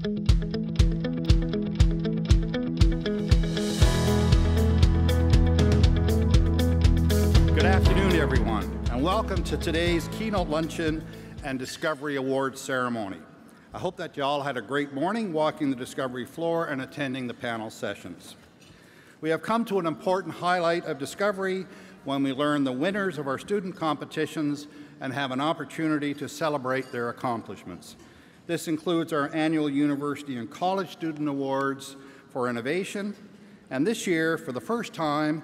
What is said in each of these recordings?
Good afternoon, everyone, and welcome to today's keynote luncheon and Discovery Awards ceremony. I hope that you all had a great morning walking the Discovery floor and attending the panel sessions. We have come to an important highlight of Discovery when we learn the winners of our student competitions and have an opportunity to celebrate their accomplishments. This includes our annual University and College Student Awards for Innovation, and this year, for the first time,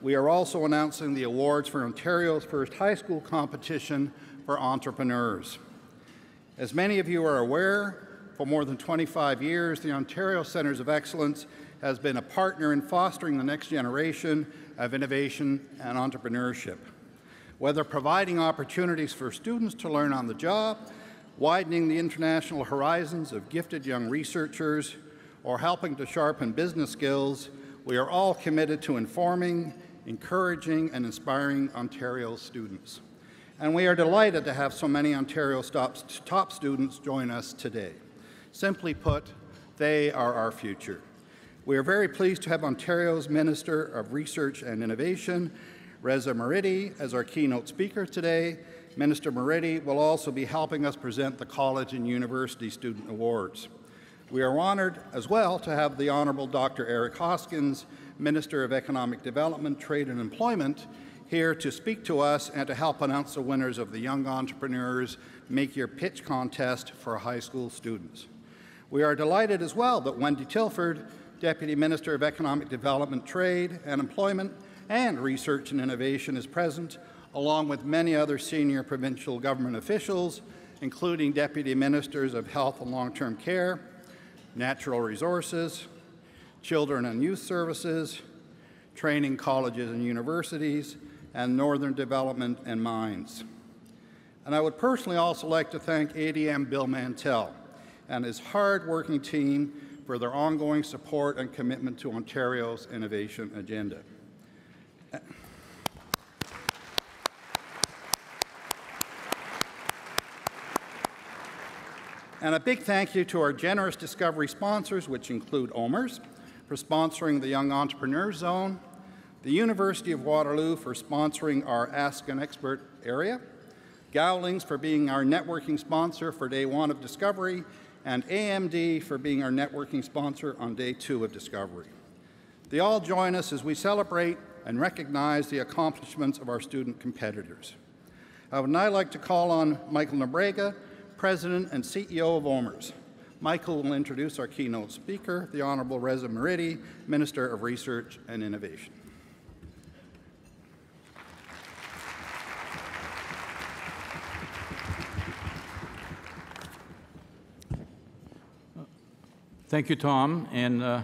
we are also announcing the awards for Ontario's first high school competition for entrepreneurs. As many of you are aware, for more than 25 years, the Ontario Centres of Excellence has been a partner in fostering the next generation of innovation and entrepreneurship. Whether providing opportunities for students to learn on the job, widening the international horizons of gifted young researchers, or helping to sharpen business skills, we are all committed to informing, encouraging, and inspiring Ontario's students. And we are delighted to have so many Ontario's top students join us today. Simply put, they are our future. We are very pleased to have Ontario's Minister of Research and Innovation, Reza Moridi, as our keynote speaker today. Minister Moridi will also be helping us present the College and University Student Awards. We are honored as well to have the Honorable Dr. Eric Hoskins, Minister of Economic Development, Trade and Employment, here to speak to us and to help announce the winners of the Young Entrepreneurs Make Your Pitch contest for high school students. We are delighted as well that Wendy Tilford, Deputy Minister of Economic Development, Trade and Employment, and Research and Innovation, is present, along with many other senior provincial government officials, including Deputy Ministers of Health and Long-Term Care, Natural Resources, Children and Youth Services, Training Colleges and Universities, and Northern Development and Mines. And I would personally also like to thank ADM Bill Mantell and his hard-working team for their ongoing support and commitment to Ontario's innovation agenda. And a big thank you to our generous Discovery sponsors, which include OMERS, for sponsoring the Young Entrepreneurs Zone, the University of Waterloo for sponsoring our Ask an Expert area, Gowlings for being our networking sponsor for Day 1 of Discovery, and AMD for being our networking sponsor on Day 2 of Discovery. They all join us as we celebrate and recognize the accomplishments of our student competitors. I would now like to call on Michael Nabrega, President and CEO of OMERS. Michael will introduce our keynote speaker, the Honorable Reza Moridi, Minister of Research and Innovation. Thank you, Tom, and I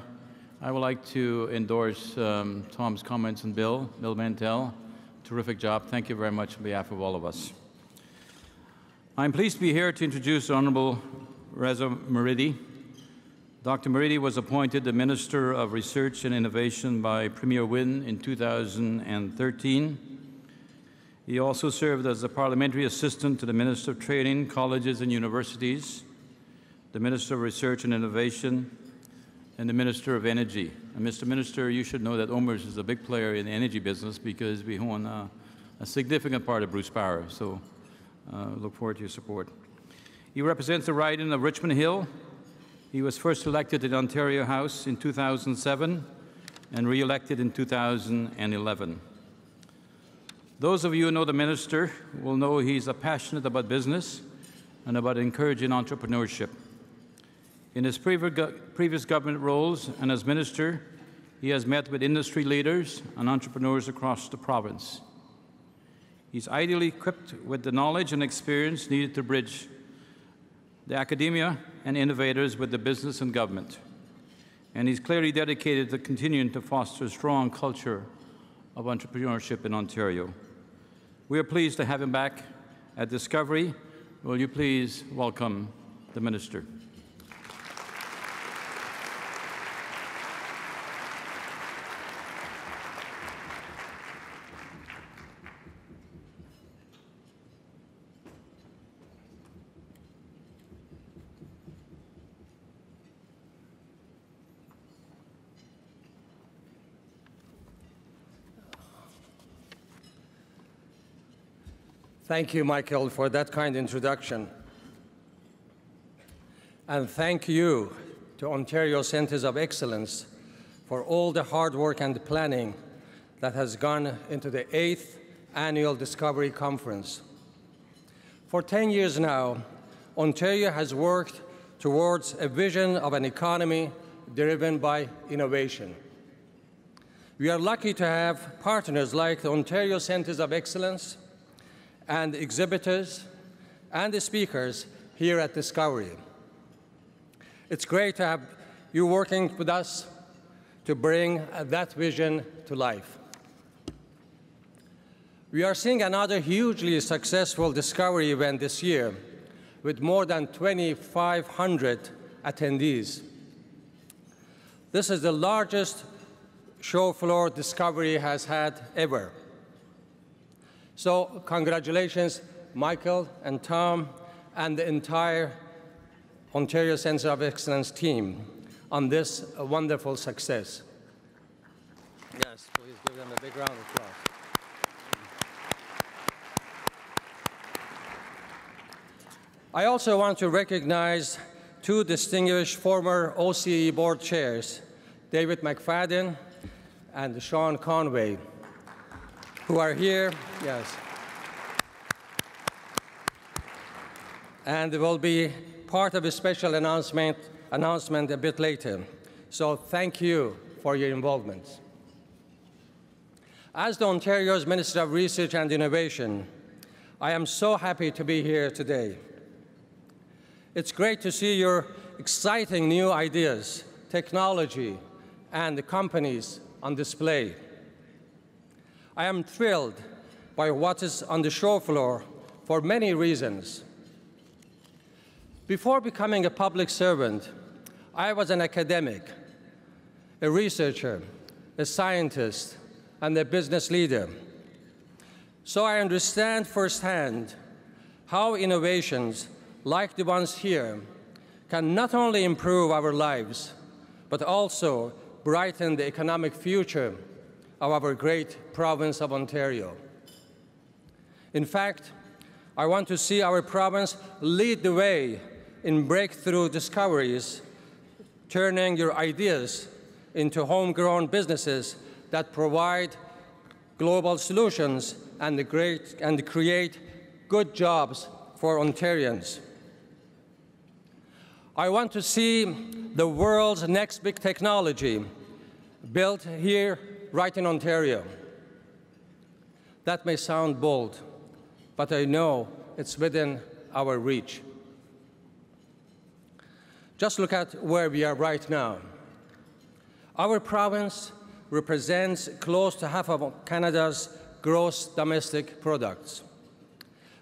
would like to endorse Tom's comments and Bill Mantell. Terrific job. Thank you very much on behalf of all of us. I'm pleased to be here to introduce Honorable Reza Moridi. Dr. Moridi was appointed the Minister of Research and Innovation by Premier Wynne in 2013. He also served as a parliamentary assistant to the Minister of Training, Colleges and Universities, the Minister of Research and Innovation, and the Minister of Energy. And Mr. Minister, you should know that OMERS is a big player in the energy business because we own a significant part of Bruce Power. So look forward to your support. He represents the riding of Richmond Hill. He was first elected to the Ontario House in 2007 and re-elected in 2011. Those of you who know the minister will know he's passionate about business and about encouraging entrepreneurship. In his previous government roles and as minister, he has met with industry leaders and entrepreneurs across the province. He's ideally equipped with the knowledge and experience needed to bridge the academia and innovators with the business and government. And he's clearly dedicated to continuing to foster a strong culture of entrepreneurship in Ontario. We are pleased to have him back at Discovery. Will you please welcome the Minister? Thank you, Michael, for that kind introduction. And thank you to Ontario Centres of Excellence for all the hard work and planning that has gone into the 8th Annual Discovery Conference. For 10 years now, Ontario has worked towards a vision of an economy driven by innovation. We are lucky to have partners like the Ontario Centres of Excellence and exhibitors and the speakers here at Discovery. It's great to have you working with us to bring that vision to life. We are seeing another hugely successful Discovery event this year with more than 2,500 attendees. This is the largest show floor Discovery has had ever. So congratulations, Michael and Tom and the entire Ontario Centre of Excellence team on this wonderful success. Yes, please give them a big round of applause. I also want to recognize two distinguished former OCE board chairs, David McFadden and Sean Conway, who are here, yes, and will be part of a special announcement a bit later. So thank you for your involvement. As the Ontario's Minister of Research and Innovation, I am so happy to be here today. It's great to see your exciting new ideas, technology, and the companies on display. I am thrilled by what is on the show floor for many reasons. Before becoming a public servant, I was an academic, a researcher, a scientist, and a business leader. So I understand firsthand how innovations like the ones here can not only improve our lives, but also brighten the economic future of our great province of Ontario. In fact, I want to see our province lead the way in breakthrough discoveries, turning your ideas into homegrown businesses that provide global solutions and create good jobs for Ontarians. I want to see the world's next big technology built here, right in Ontario. That may sound bold, but I know it's within our reach. Just look at where we are right now. Our province represents close to half of Canada's gross domestic products.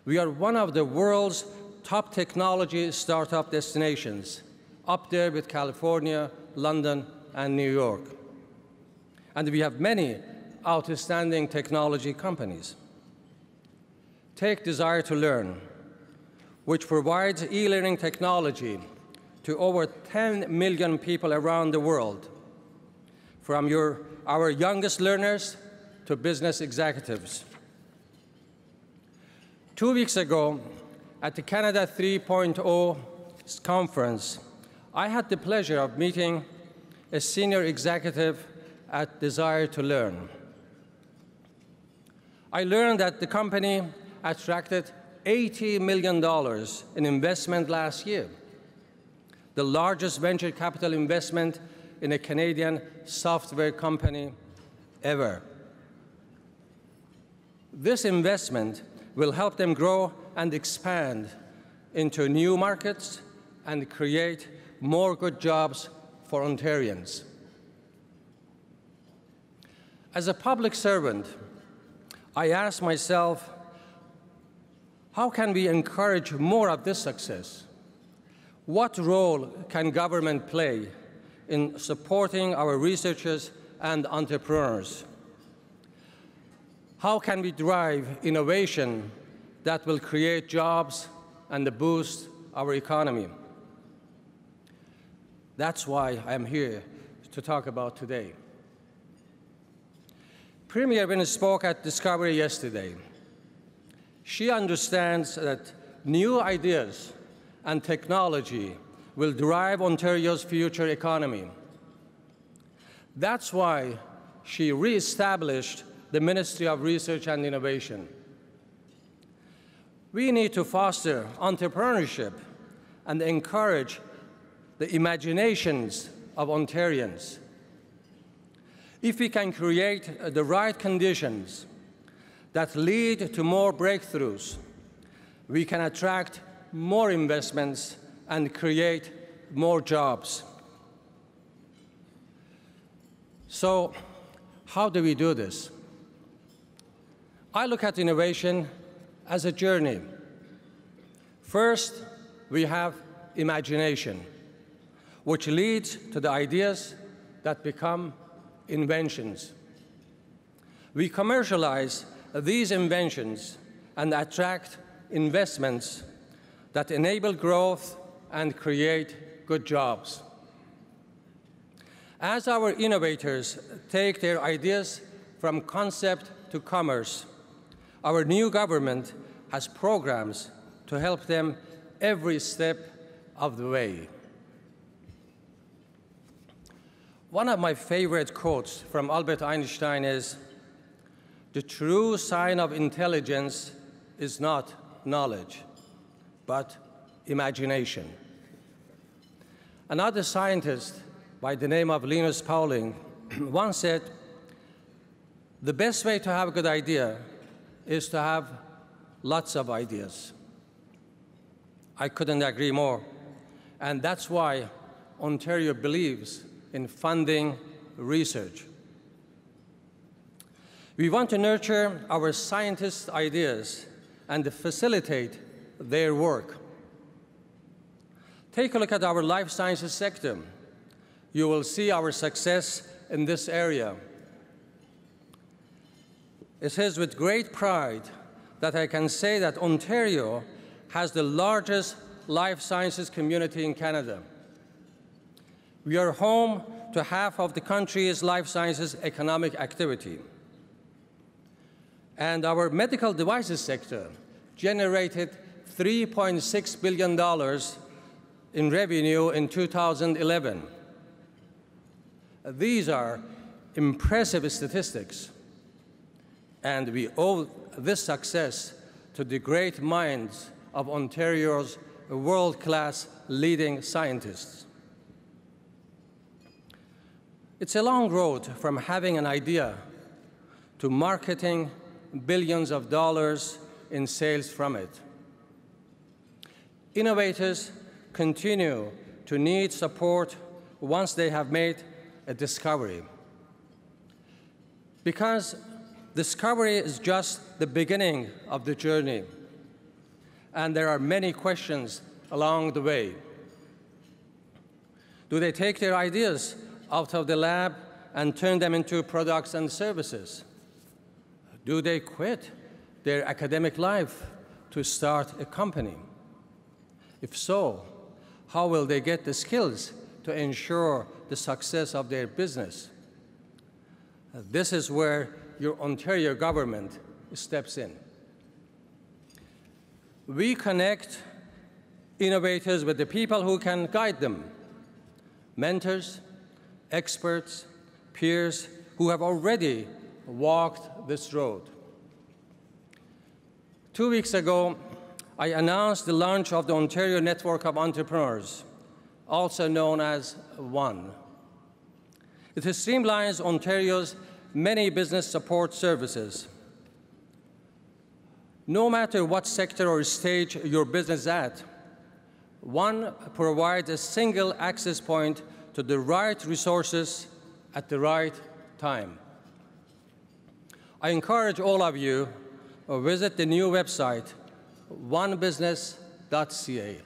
We are one of the world's top technology startup destinations, up there with California, London, and New York. And we have many outstanding technology companies. Take Desire to Learn, which provides e-learning technology to over 10 million people around the world, from our youngest learners to business executives. 2 weeks ago, at the Canada 3.0 conference, I had the pleasure of meeting a senior executive at Desire to Learn. I learned that the company attracted $80 million in investment last year, the largest venture capital investment in a Canadian software company ever. This investment will help them grow and expand into new markets and create more good jobs for Ontarians. As a public servant, I ask myself, how can we encourage more of this success? What role can government play in supporting our researchers and entrepreneurs? How can we drive innovation that will create jobs and boost our economy? That's why I'm here to talk about today. Premier Wynne spoke at Discovery yesterday. She understands that new ideas and technology will drive Ontario's future economy. That's why she re-established the Ministry of Research and Innovation. We need to foster entrepreneurship and encourage the imaginations of Ontarians. If we can create the right conditions that lead to more breakthroughs, we can attract more investments and create more jobs. So, how do we do this? I look at innovation as a journey. First, we have imagination, which leads to the ideas that become inventions. We commercialize these inventions and attract investments that enable growth and create good jobs. As our innovators take their ideas from concept to commerce, our new government has programs to help them every step of the way. One of my favorite quotes from Albert Einstein is, "The true sign of intelligence is not knowledge, but imagination." Another scientist by the name of Linus Pauling once said, "The best way to have a good idea is to have lots of ideas." I couldn't agree more. And that's why Ontario believes in funding research. We want to nurture our scientists' ideas and facilitate their work. Take a look at our life sciences sector. You will see our success in this area. It is with great pride that I can say that Ontario has the largest life sciences community in Canada. We are home to half of the country's life sciences economic activity. And our medical devices sector generated $3.6 billion in revenue in 2011. These are impressive statistics, and we owe this success to the great minds of Ontario's world-class leading scientists. It's a long road from having an idea to marketing billions of dollars in sales from it. Innovators continue to need support once they have made a discovery, because discovery is just the beginning of the journey, and there are many questions along the way. Do they take their ideas out of the lab and turn them into products and services? Do they quit their academic life to start a company? If so, how will they get the skills to ensure the success of their business? This is where your Ontario government steps in. We connect innovators with the people who can guide them, mentors, experts, peers who have already walked this road. 2 weeks ago, I announced the launch of the Ontario Network of Entrepreneurs, also known as ONE. It streamlines Ontario's many business support services. No matter what sector or stage your business is at, ONE provides a single access point to the right resources at the right time. I encourage all of you to visit the new website, onebusiness.ca.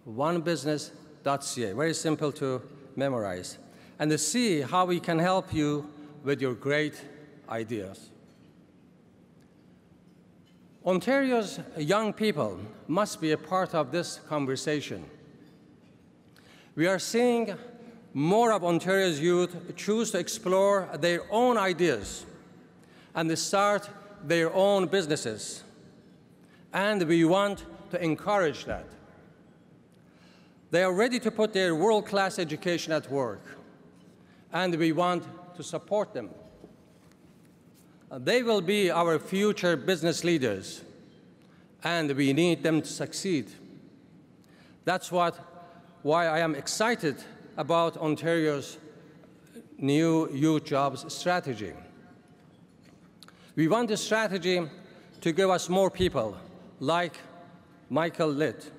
Onebusiness.ca, very simple to memorize, and to see how we can help you with your great ideas. Ontario's young people must be a part of this conversation. We are seeing more of Ontario's youth choose to explore their own ideas and to start their own businesses. and we want to encourage that. They are ready to put their world-class education at work, and we want to support them. They will be our future business leaders, and we need them to succeed. That's why I am excited about Ontario's new youth jobs strategy. We want this strategy to give us more people like Michael Litt,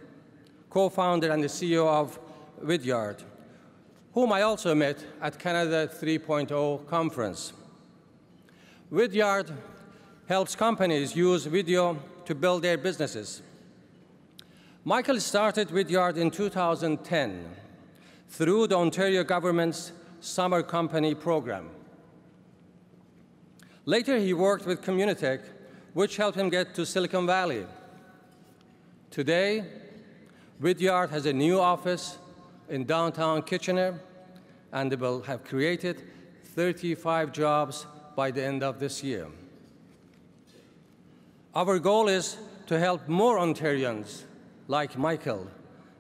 co-founder and the CEO of Vidyard, whom I also met at Canada 3.0 conference. Vidyard helps companies use video to build their businesses. Michael started Vidyard in 2010 through the Ontario government's Summer Company program. Later, he worked with Communitech, which helped him get to Silicon Valley. Today, Vidyard has a new office in downtown Kitchener, and they will have created 35 jobs by the end of this year. Our goal is to help more Ontarians like Michael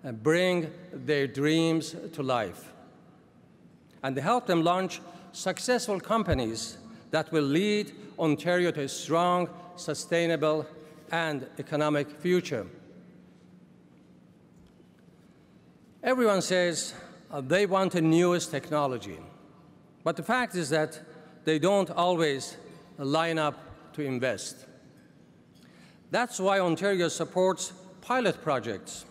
and bring their dreams to life, and to help them launch successful companies that will lead Ontario to a strong, sustainable, and economic future. Everyone says they want the newest technology, but the fact is that they don't always line up to invest. That's why Ontario supports pilot projects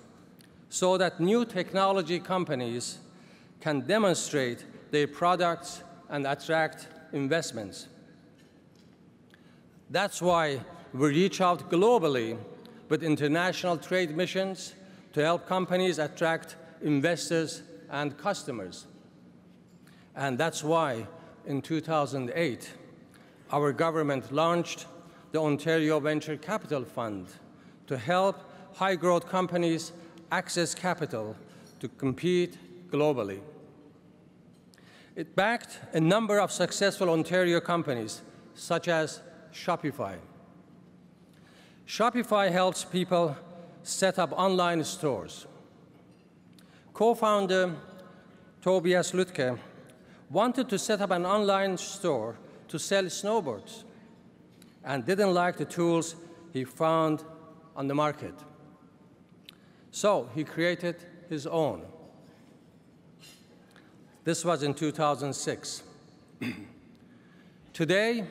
so that new technology companies can demonstrate their products and attract investments. That's why we reach out globally with international trade missions to help companies attract investors and customers. And that's why in 2008, our government launched the Ontario Venture Capital Fund to help high-growth companies access capital to compete globally. It backed a number of successful Ontario companies, such as Shopify. Shopify helps people set up online stores. Co-founder Tobias Lütke wanted to set up an online store to sell snowboards and didn't like the tools he found on the market. So he created his own. This was in 2006. Today,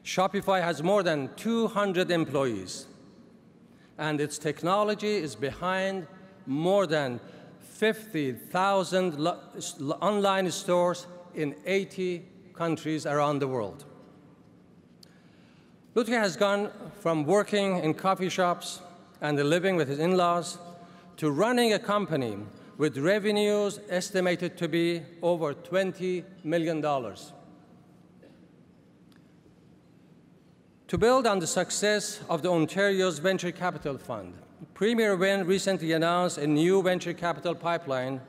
Shopify has more than 200 employees, and its technology is behind more than 50,000 online stores in 80 countries around the world. Lütke has gone from working in coffee shops and living with his in-laws to running a company with revenues estimated to be over $20 million. To build on the success of the Ontario's Venture Capital Fund, Premier Wynne recently announced a new venture capital pipeline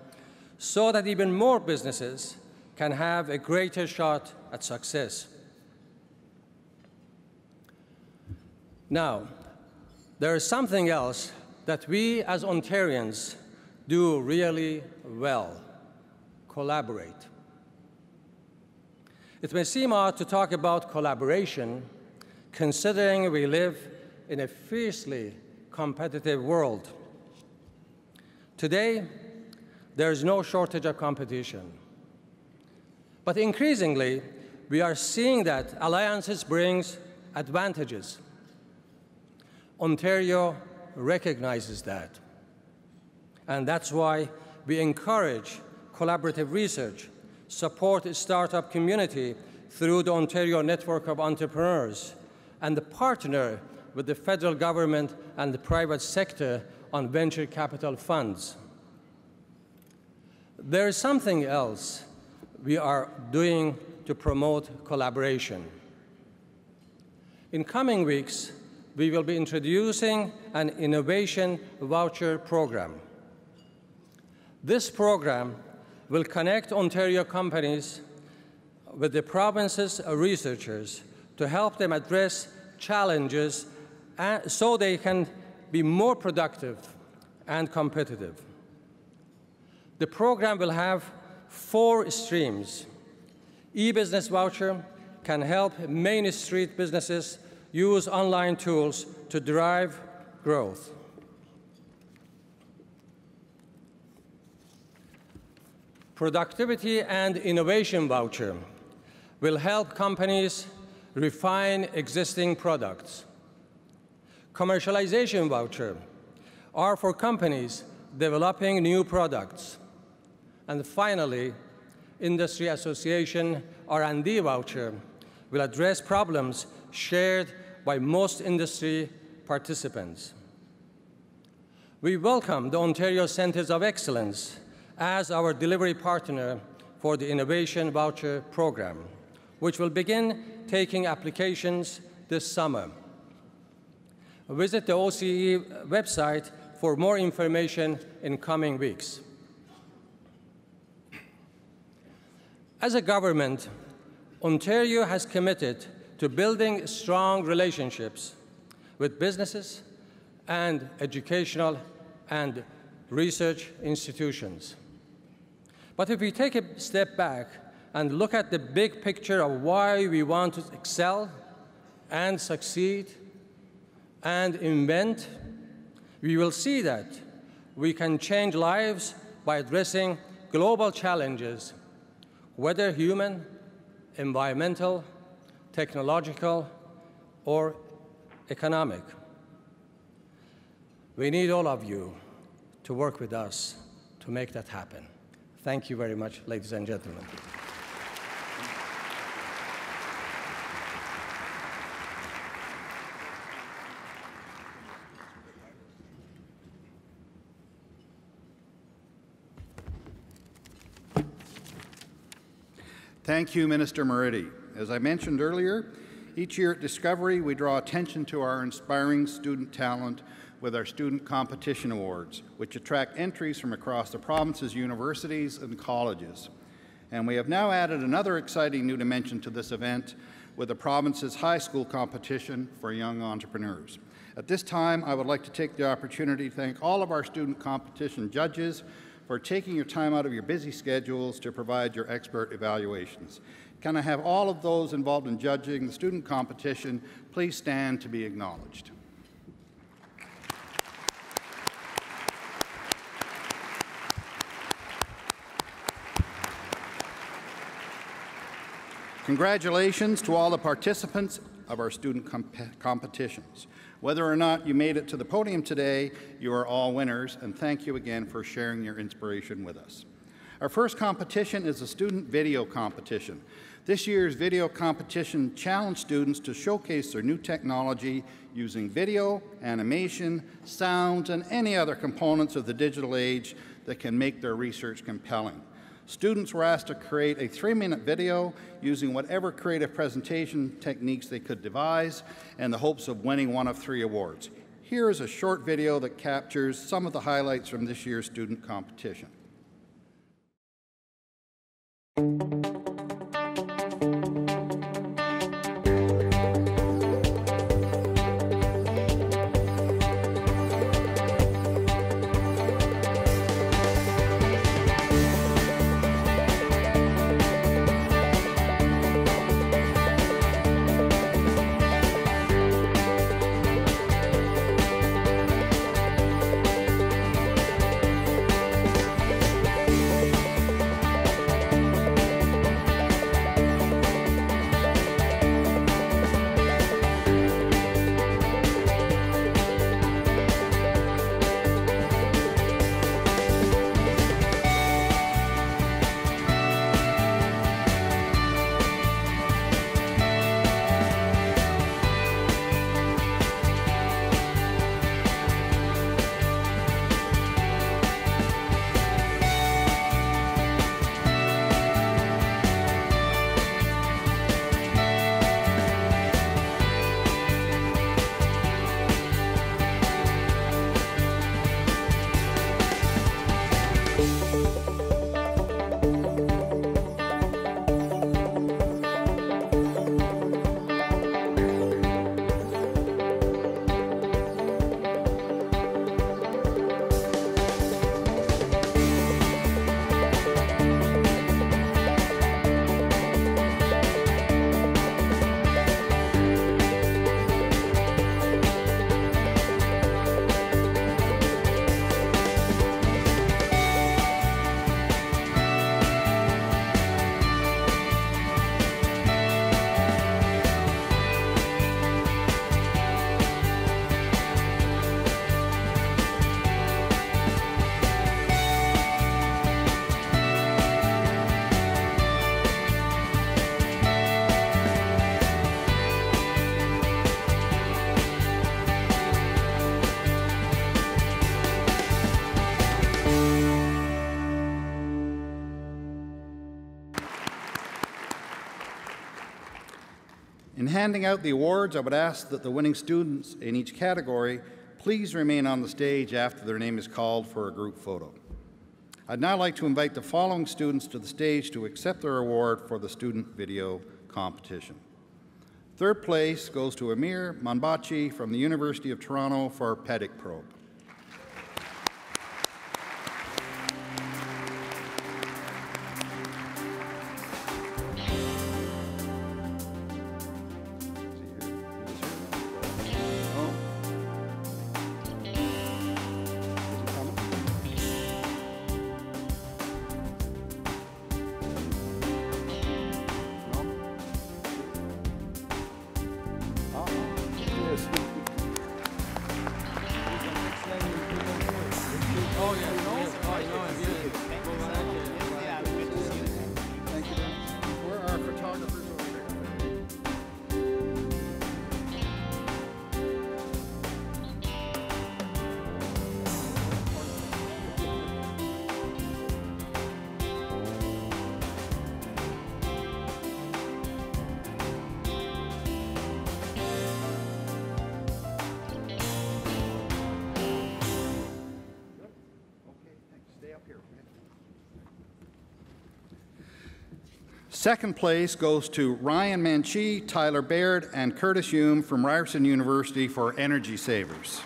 so that even more businesses can have a greater shot at success. Now, there is something else that we as Ontarians do really well: collaborate. It may seem odd to talk about collaboration, considering we live in a fiercely competitive world. Today, there is no shortage of competition. But increasingly, we are seeing that alliances bring advantages. Ontario recognizes that. And that's why we encourage collaborative research, support the startup community through the Ontario Network of Entrepreneurs, and partner with the federal government and the private sector on venture capital funds. There is something else we are doing to promote collaboration. In coming weeks, we will be introducing an innovation voucher program. This program will connect Ontario companies with the province's researchers to help them address challenges so they can be more productive and competitive. The program will have 4 streams. E-business voucher can help Main Street businesses use online tools to drive growth. Productivity and innovation voucher will help companies refine existing products. Commercialization voucher are for companies developing new products. And finally, Industry Association R&D voucher will address problems shared by most industry participants. We welcome the Ontario Centres of Excellence as our delivery partner for the Innovation Voucher Program, which will begin taking applications this summer. Visit the OCE website for more information in coming weeks. As a government, Ontario has committed to building strong relationships with businesses and educational and research institutions. But if we take a step back and look at the big picture of why we want to excel and succeed and invent, we will see that we can change lives by addressing global challenges, whether human, environmental, technological, or economic. We need all of you to work with us to make that happen. Thank you very much, ladies and gentlemen. Thank you, Minister Moridi. As I mentioned earlier, each year at Discovery, we draw attention to our inspiring student talent with our Student Competition Awards, which attract entries from across the province's universities and colleges. And we have now added another exciting new dimension to this event with the province's high school competition for young entrepreneurs. At this time, I would like to take the opportunity to thank all of our student competition judges for taking your time out of your busy schedules to provide your expert evaluations. Can I have all of those involved in judging the student competition please stand to be acknowledged? Congratulations to all the participants of our student competitions. Whether or not you made it to the podium today, you are all winners, and thank you again for sharing your inspiration with us. Our first competition is a student video competition. This year's video competition challenged students to showcase their new technology using video, animation, sounds, and any other components of the digital age that can make their research compelling. Students were asked to create a 3-minute video using whatever creative presentation techniques they could devise in the hopes of winning one of 3 awards. Here is a short video that captures some of the highlights from this year's student competition. In handing out the awards, I would ask that the winning students in each category please remain on the stage after their name is called for a group photo. I'd now like to invite the following students to the stage to accept their award for the student video competition. Third place goes to Amir Manbachi from the University of Toronto for PEDIC probe. Second place goes to Ryan Manchi, Tyler Baird, and Curtis Hume from Ryerson University for Energy Savers.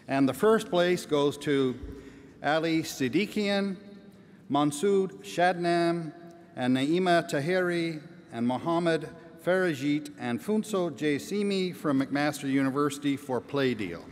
And the first place goes to Ali Siddiqian, Mansood Shadnam, and Naima Tahiri, and Mohammed Farajit, and Funso J. Simi from McMaster University for Play Deal.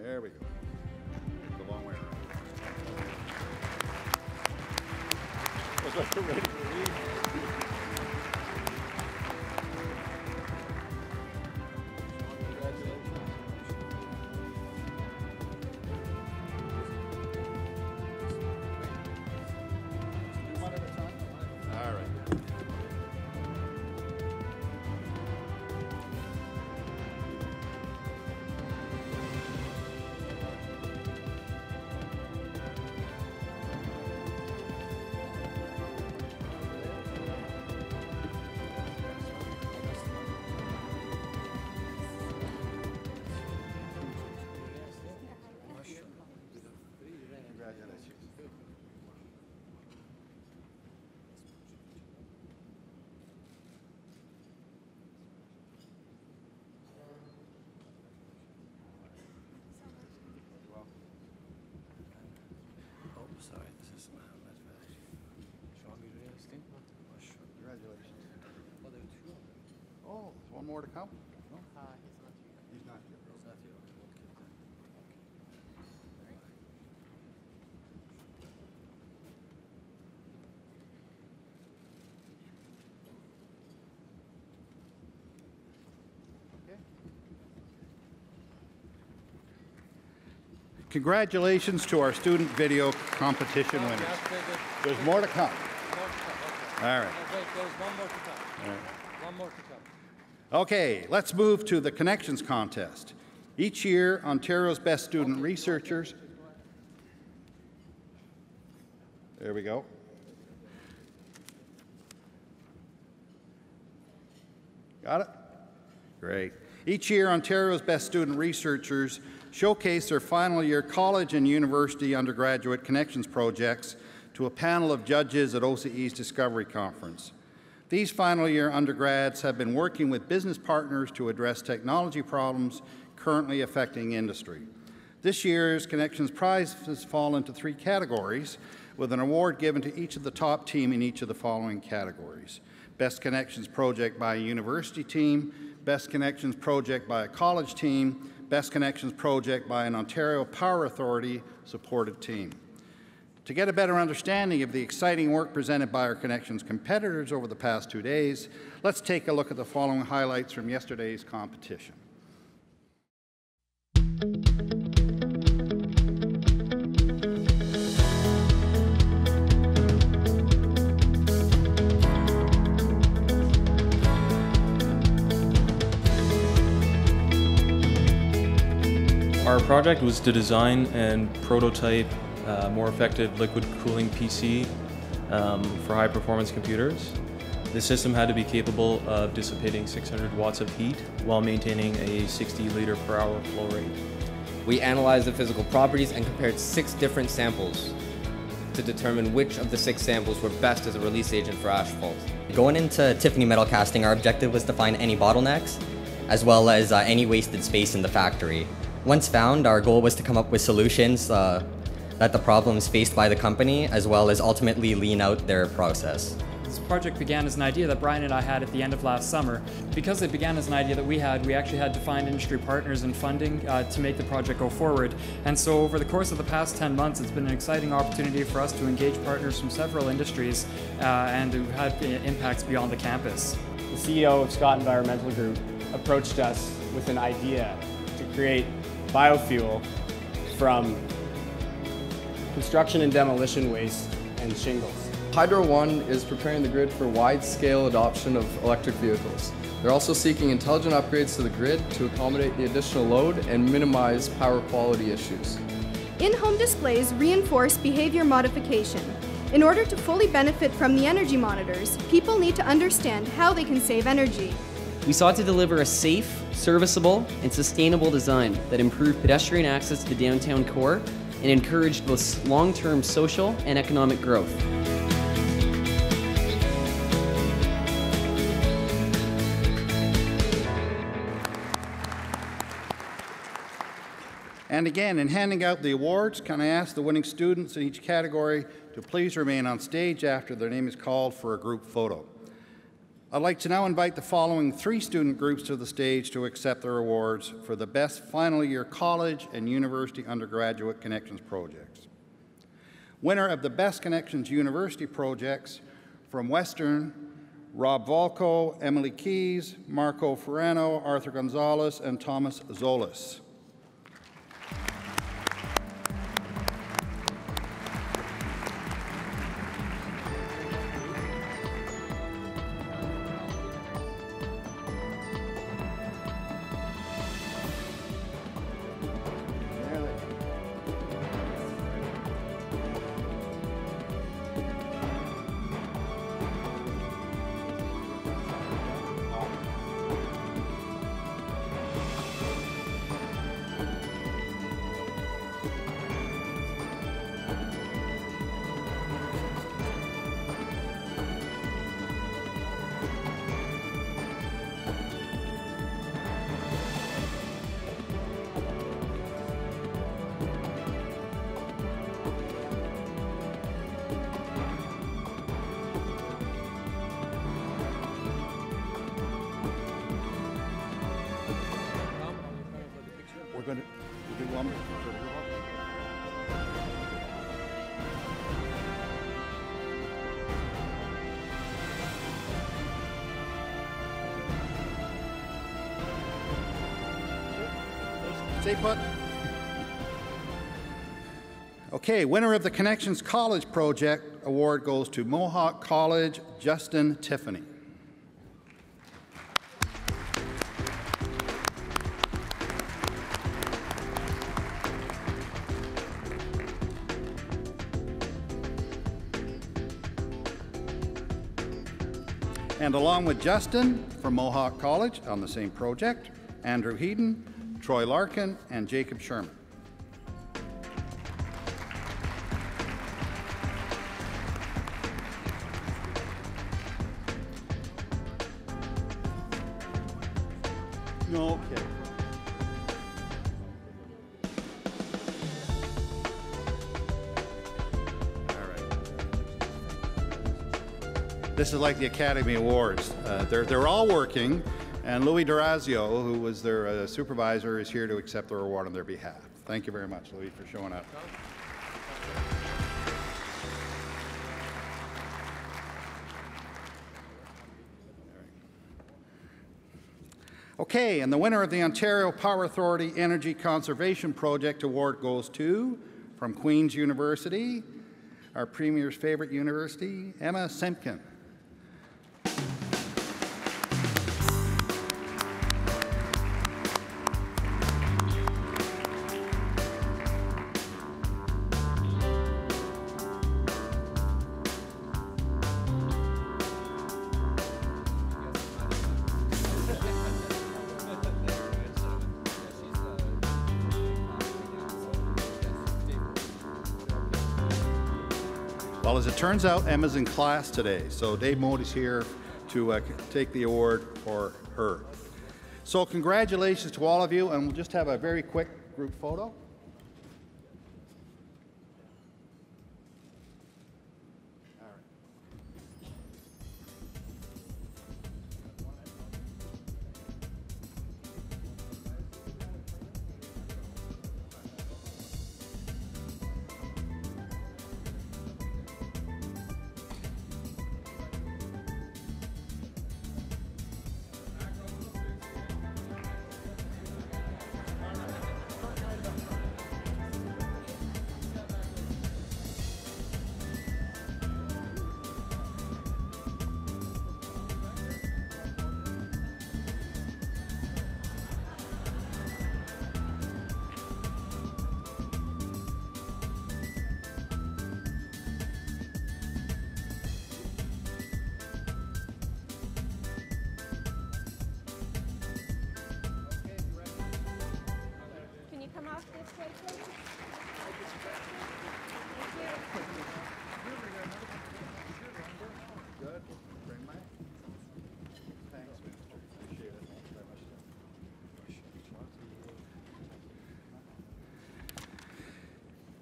There we go. It's a long way around. Was I ready to leave? One at a time? All right. Congratulations. Oh, there's one more to come? No? He's not here. Okay. Congratulations to our student video competition winners. There's more to come. All right. Wait, there's one more to come. All right. One more to come. Okay, let's move to the Connections Contest. Each year, Ontario's best student researchers. There we go. Got it? Great. Each year, Ontario's best student researchers showcase their final year college and university undergraduate connections projects to a panel of judges at OCE's Discovery Conference. These final year undergrads have been working with business partners to address technology problems currently affecting industry. This year's Connections prizes fall into 3 categories, with an award given to each of the top team in each of the following categories: Best Connections Project by a University Team, Best Connections Project by a College Team, Best Connections Project by an Ontario Power Authority supported team. To get a better understanding of the exciting work presented by our Connections competitors over the past 2 days, let's take a look at the following highlights from yesterday's competition. Our project was to design and prototype a more effective liquid cooling PC for high performance computers. The system had to be capable of dissipating 600 watts of heat while maintaining a 60 liter per hour flow rate. We analyzed the physical properties and compared 6 different samples to determine which of the 6 samples were best as a release agent for asphalt. Going into Tiffany metal casting, our objective was to find any bottlenecks, as well as any wasted space in the factory. Once found, our goal was to come up with solutions that the problems faced by the company, as well as ultimately lean out their process. This project began as an idea that Brian and I had at the end of last summer. Because it began as an idea that we actually had to find industry partners and funding to make the project go forward. And so over the course of the past 10 months, it's been an exciting opportunity for us to engage partners from several industries and who've had impacts beyond the campus. The CEO of Scott Environmental Group approached us with an idea to create biofuel from construction and demolition waste and shingles. Hydro One is preparing the grid for wide-scale adoption of electric vehicles. They're also seeking intelligent upgrades to the grid to accommodate the additional load and minimize power quality issues. In-home displays reinforce behavior modification. In order to fully benefit from the energy monitors, people need to understand how they can save energy. We sought to deliver a safe, serviceable, and sustainable design that improved pedestrian access to the downtown core and encouraged both long-term social and economic growth. And again, in handing out the awards, can I ask the winning students in each category to please remain on stage after their name is called for a group photo. I'd like to now invite the following 3 student groups to the stage to accept their awards for the best final year college and university undergraduate connections projects. Winner of the Best Connections University projects from Western, Rob Volko, Emily Keys, Marco Ferrano, Arthur Gonzalez, and Thomas Zolis. We're going to do one. Stay put. Okay, winner of the Connections College Project Award goes to Mohawk College, Justin Tiffany. And along with Justin from Mohawk College on the same project, Andrew Heaton, Troy Larkin, and Jacob Sherman. Okay. This is like the Academy Awards. They're all working, and Louis Durazio, who was their supervisor, is here to accept the reward on their behalf. Thank you very much, Louis, for showing up. Okay, and the winner of the Ontario Power Authority Energy Conservation Project Award goes to, from Queen's University, our Premier's favorite university, Emma Semkin. Well, as it turns out, Emma's in class today, so Dave Mody's here to take the award for her. So congratulations to all of you, and we'll just have a very quick group photo.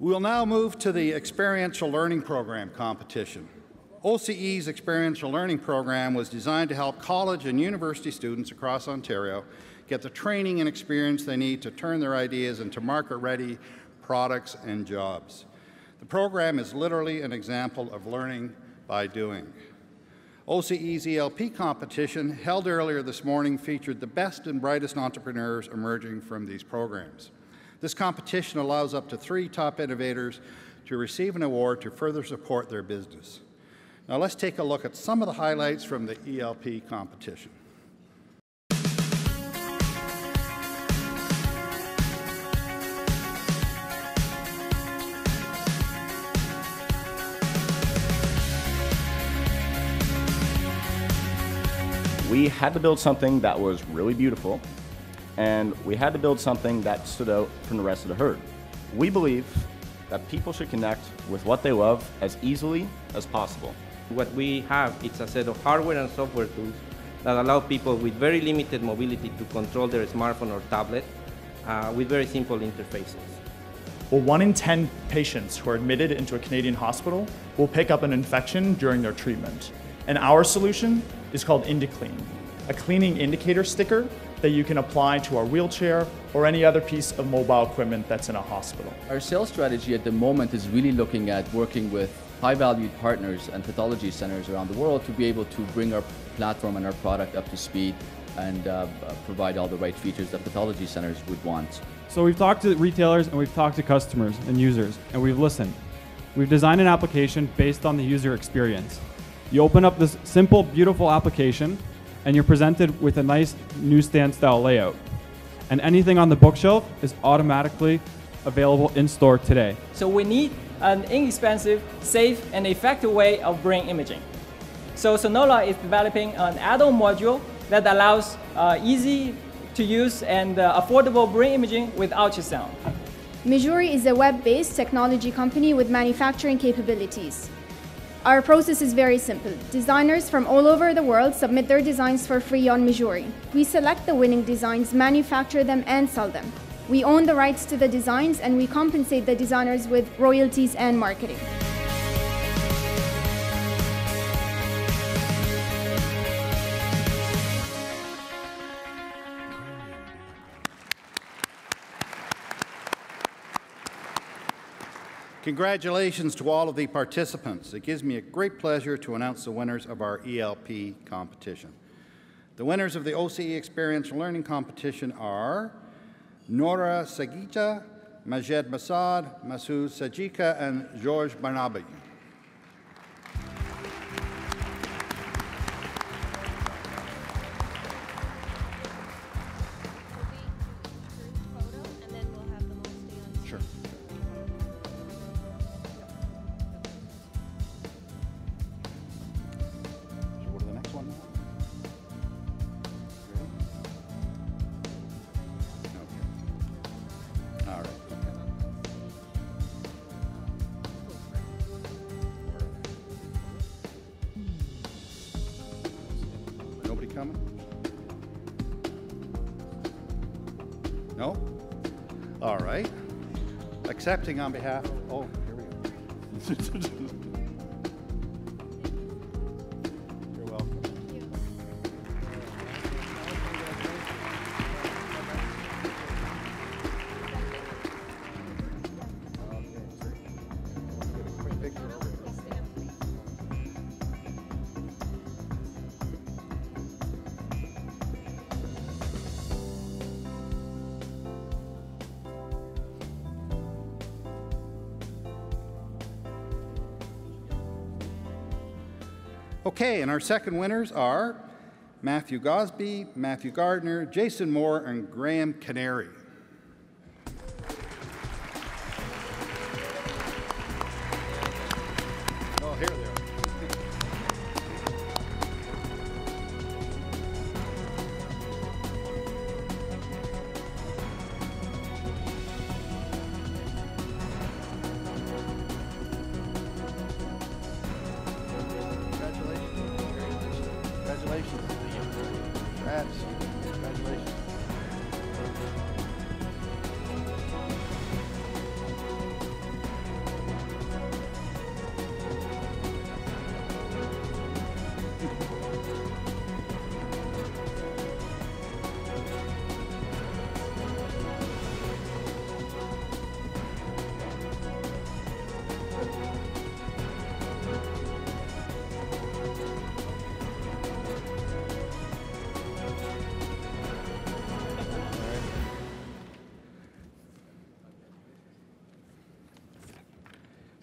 We will now move to the Experiential Learning Program competition. OCE's Experiential Learning Program was designed to help college and university students across Ontario get the training and experience they need to turn their ideas into market-ready products and jobs. The program is literally an example of learning by doing. OCE's ELP competition, held earlier this morning, featured the best and brightest entrepreneurs emerging from these programs. This competition allows up to 3 top innovators to receive an award to further support their business. Now let's take a look at some of the highlights from the ELP competition. We had to build something that was really beautiful, and we had to build something that stood out from the rest of the herd. We believe that people should connect with what they love as easily as possible. What we have is a set of hardware and software tools that allow people with very limited mobility to control their smartphone or tablet with very simple interfaces. Well, 1 in 10 patients who are admitted into a Canadian hospital will pick up an infection during their treatment. And our solution is called IndiClean, a cleaning indicator sticker that you can apply to our wheelchair or any other piece of mobile equipment that's in a hospital. Our sales strategy at the moment is really looking at working with high-valued partners and pathology centers around the world to be able to bring our platform and our product up to speed and provide all the right features that pathology centers would want. So we've talked to retailers and we've talked to customers and users, and we've listened. We've designed an application based on the user experience. You open up this simple, beautiful application, and you're presented with a nice newsstand-style layout. And anything on the bookshelf is automatically available in-store today. So we need an inexpensive, safe, and effective way of brain imaging. So Sonora is developing an add-on module that allows easy to use and affordable brain imaging with ultrasound. Mijuri is a web-based technology company with manufacturing capabilities. Our process is very simple. Designers from all over the world submit their designs for free on Mijuri. We select the winning designs, manufacture them, and sell them. We own the rights to the designs, and we compensate the designers with royalties and marketing. Congratulations to all of the participants. It gives me a great pleasure to announce the winners of our ELP competition. The winners of the OCE Experiential Learning Competition are Nora Sagita, Majed Masad, Masoud Sajika, and George Barnabi. Sure. Should we go to the next one now? Okay. All right. Nobody coming? No? All right. Accepting on behalf of, oh, here we go. You're welcome. Okay, and our second winners are Matthew Gosby, Matthew Gardner, Jason Moore, and Graham Canary. Oh, here they are. Congratulations. Congrats. Congratulations.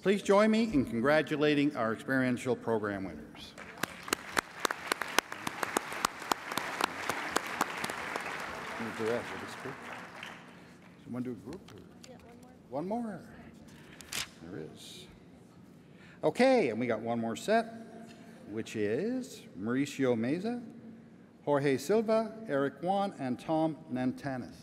Please join me in congratulating our experiential program winners. Do that with this group. Someone do a group? Yeah, one more. One more. There is. Okay, and we got one more set, which is Mauricio Meza, Jorge Silva, Eric Juan, and Tom Nantanis.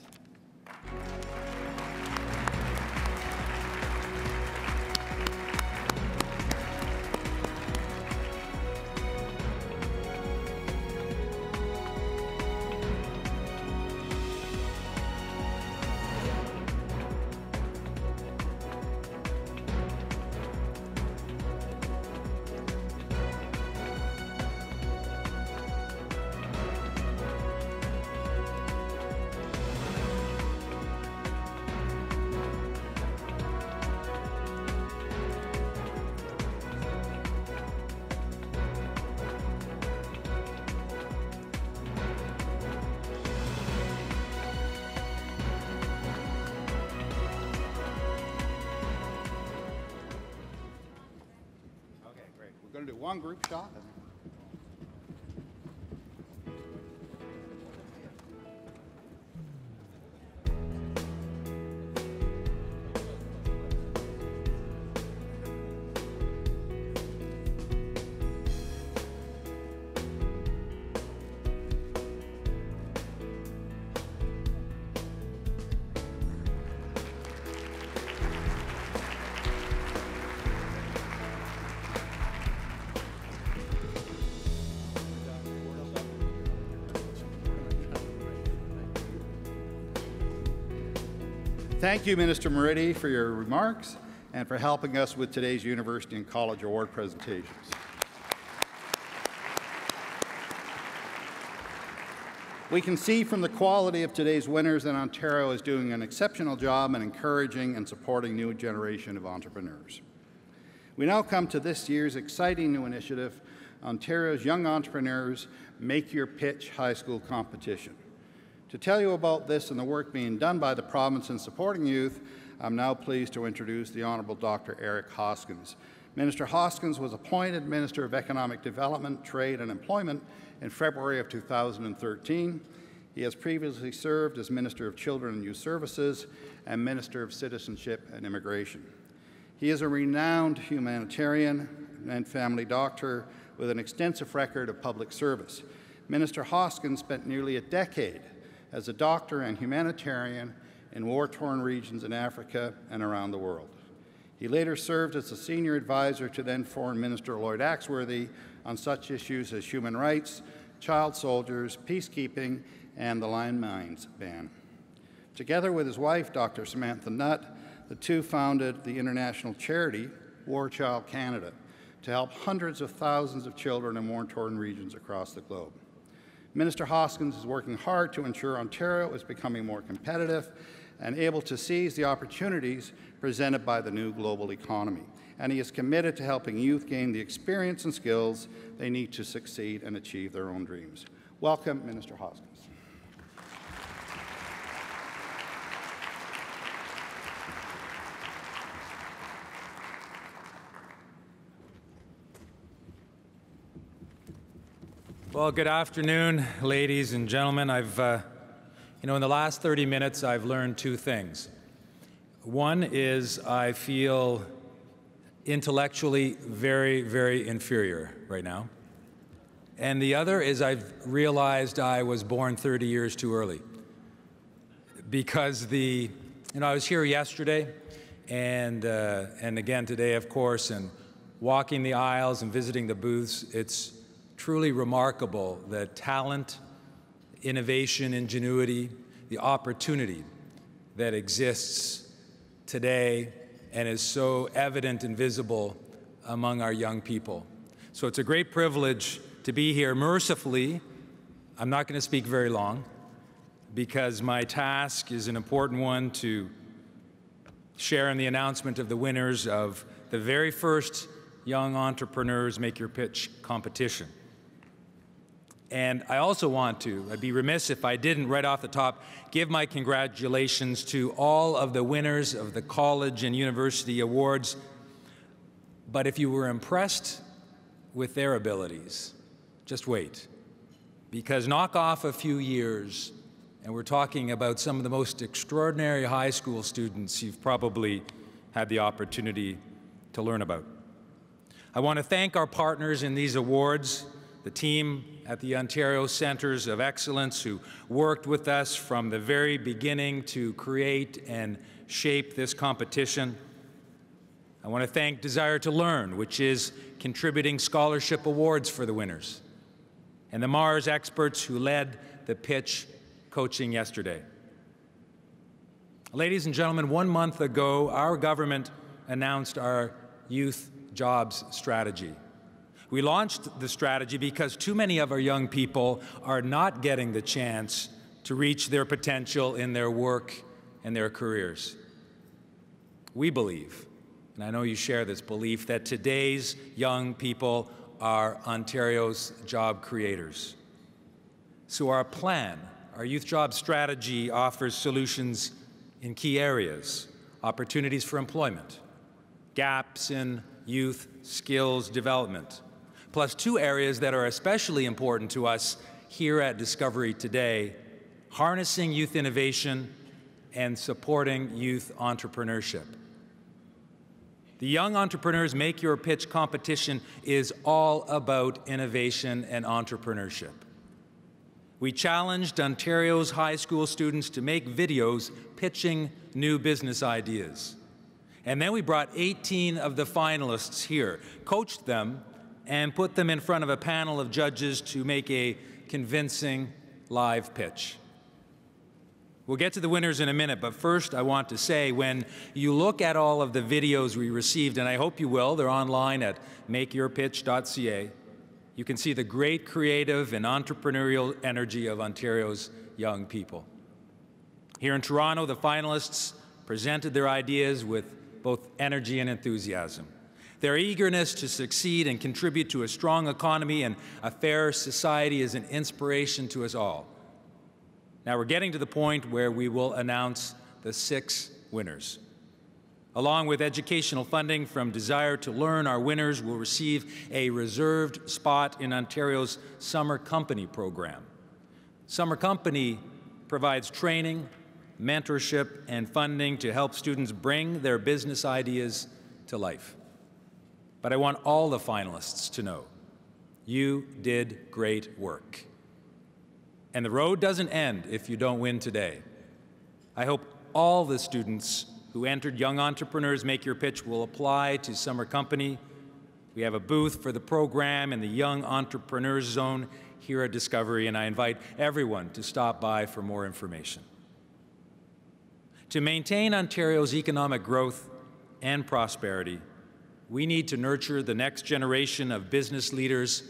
one group shot. Thank you, Minister Moridi, for your remarks and for helping us with today's University and College Award presentations. We can see from the quality of today's winners that Ontario is doing an exceptional job in encouraging and supporting new generation of entrepreneurs. We now come to this year's exciting new initiative, Ontario's Young Entrepreneurs Make Your Pitch High School Competition. To tell you about this and the work being done by the province in supporting youth, I'm now pleased to introduce the Honourable Dr. Eric Hoskins. Minister Hoskins was appointed Minister of Economic Development, Trade and Employment in February of 2013. He has previously served as Minister of Children and Youth Services and Minister of Citizenship and Immigration. He is a renowned humanitarian and family doctor with an extensive record of public service. Minister Hoskins spent nearly a decade as a doctor and humanitarian in war-torn regions in Africa and around the world. He later served as a senior advisor to then Foreign Minister Lloyd Axworthy on such issues as human rights, child soldiers, peacekeeping, and the landmines ban. Together with his wife, Dr. Samantha Nutt, the two founded the international charity War Child Canada to help hundreds of thousands of children in war-torn regions across the globe. Minister Hoskins is working hard to ensure Ontario is becoming more competitive and able to seize the opportunities presented by the new global economy. And he is committed to helping youth gain the experience and skills they need to succeed and achieve their own dreams. Welcome, Minister Hoskins. Well, good afternoon, ladies and gentlemen. In the last 30 minutes, I've learned two things. One is I feel intellectually very, very inferior right now. And the other is I've realized I was born 30 years too early. Because I was here yesterday and again today, of course, and walking the aisles and visiting the booths. It's truly remarkable the talent, innovation, ingenuity, the opportunity that exists today and is so evident and visible among our young people. So it's a great privilege to be here. Mercifully, I'm not going to speak very long because my task is an important one to share in the announcement of the winners of the very first Young Entrepreneurs Make Your Pitch competition. And I also I'd be remiss if I didn't, right off the top, give my congratulations to all of the winners of the college and university awards. But if you were impressed with their abilities, just wait. Because knock off a few years, and we're talking about some of the most extraordinary high school students you've probably had the opportunity to learn about. I want to thank our partners in these awards, the team at the Ontario Centres of Excellence who worked with us from the very beginning to create and shape this competition. I want to thank Desire to Learn, which is contributing scholarship awards for the winners, and the Mars experts who led the pitch coaching yesterday. Ladies and gentlemen, 1 month ago, our government announced our youth jobs strategy. We launched the strategy because too many of our young people are not getting the chance to reach their potential in their work and their careers. We believe, and I know you share this belief, that today's young people are Ontario's job creators. So our plan, our youth job strategy, offers solutions in key areas: opportunities for employment, gaps in youth skills development, plus 2 areas that are especially important to us here at Discovery today: harnessing youth innovation and supporting youth entrepreneurship. The Young Entrepreneurs Make Your Pitch competition is all about innovation and entrepreneurship. We challenged Ontario's high school students to make videos pitching new business ideas. And then we brought 18 of the finalists here, coached them, and put them in front of a panel of judges to make a convincing live pitch. We'll get to the winners in a minute, but first I want to say, when you look at all of the videos we received, and I hope you will, they're online at makeyourpitch.ca, you can see the great creative and entrepreneurial energy of Ontario's young people. Here in Toronto, the finalists presented their ideas with both energy and enthusiasm. Their eagerness to succeed and contribute to a strong economy and a fair society is an inspiration to us all. Now we're getting to the point where we will announce the 6 winners. Along with educational funding from Desire to Learn, our winners will receive a reserved spot in Ontario's Summer Company program. Summer Company provides training, mentorship, and funding to help students bring their business ideas to life. But I want all the finalists to know you did great work. And the road doesn't end if you don't win today. I hope all the students who entered Young Entrepreneurs Make Your Pitch will apply to Summer Company. We have a booth for the program in the Young Entrepreneurs Zone here at Discovery, and I invite everyone to stop by for more information. To maintain Ontario's economic growth and prosperity, we need to nurture the next generation of business leaders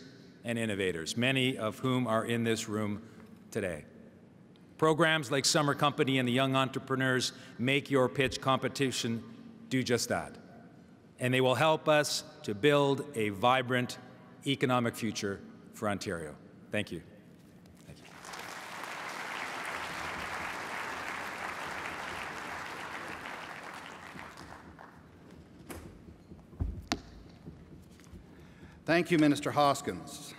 and innovators, many of whom are in this room today. Programs like Summer Company and the Young Entrepreneurs Make Your Pitch competition do just that. And they will help us to build a vibrant economic future for Ontario. Thank you. Thank you. Thank you, Minister Hoskins.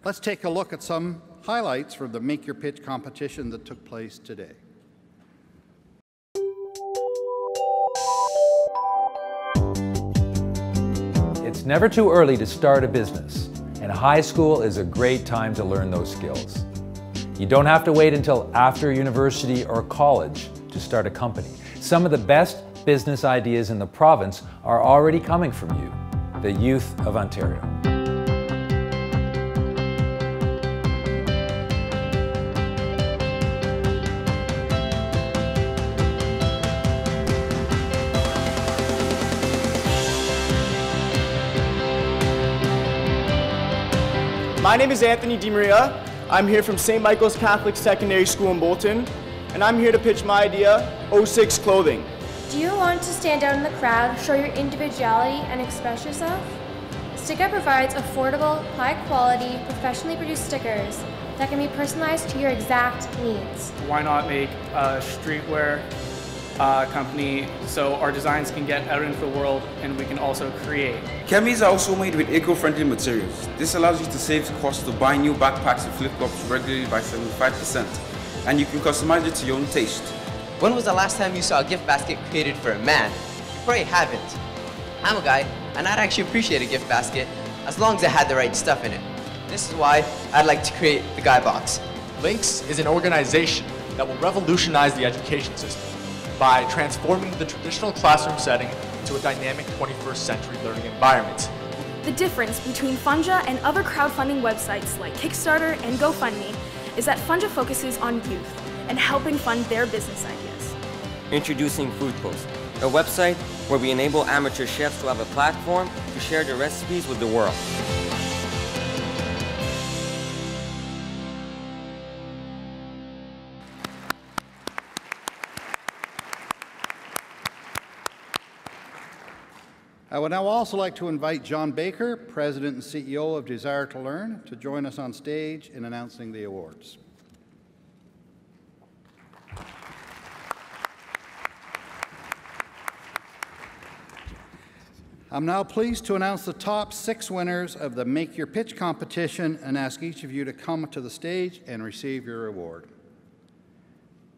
Let's take a look at some highlights from the Make Your Pitch competition that took place today. It's never too early to start a business, and high school is a great time to learn those skills. You don't have to wait until after university or college to start a company. Some of the best business ideas in the province are already coming from you, the youth of Ontario. My name is Anthony DiMaria. I'm here from St. Michael's Catholic Secondary School in Bolton, and I'm here to pitch my idea, 06 Clothing. Do you want to stand out in the crowd, show your individuality, and express yourself? StickUp provides affordable, high-quality, professionally produced stickers that can be personalized to your exact needs. Why not make a streetwear company so our designs can get out into the world and we can also create? Chemis are also made with eco-friendly materials. This allows you to save the cost of buying new backpacks and flip-flops regularly by 75%, and you can customize it to your own taste. When was the last time you saw a gift basket created for a man? You probably haven't. I'm a guy, and I'd actually appreciate a gift basket as long as it had the right stuff in it. This is why I'd like to create the Guy Box. Lynx is an organization that will revolutionize the education system by transforming the traditional classroom setting into a dynamic 21st century learning environment. The difference between Funja and other crowdfunding websites like Kickstarter and GoFundMe is that Funja focuses on youth and helping fund their business ideas. Introducing Food Post, a website where we enable amateur chefs to have a platform to share their recipes with the world. I would now also like to invite John Baker, President and CEO of Desire to Learn, to join us on stage in announcing the awards. I'm now pleased to announce the top 6 winners of the Make Your Pitch competition and ask each of you to come to the stage and receive your award.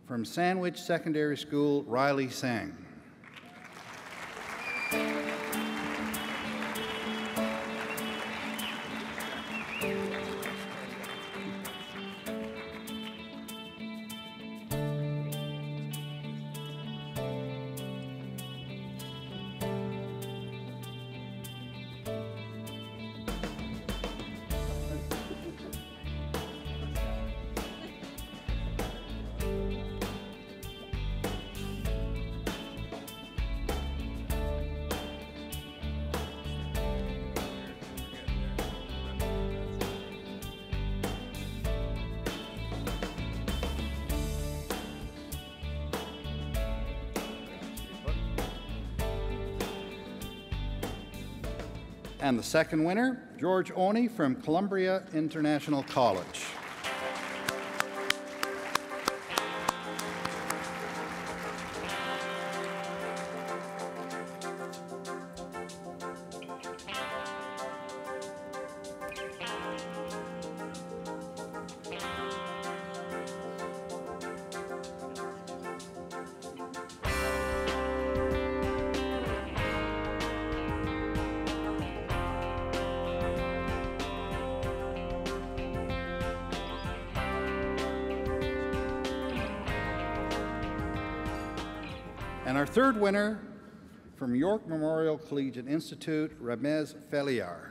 From Sandwich Secondary School, Riley Sang. And the second winner, George Oney from Columbia International College. And our third winner, from York Memorial Collegiate Institute, Ramez Feliar.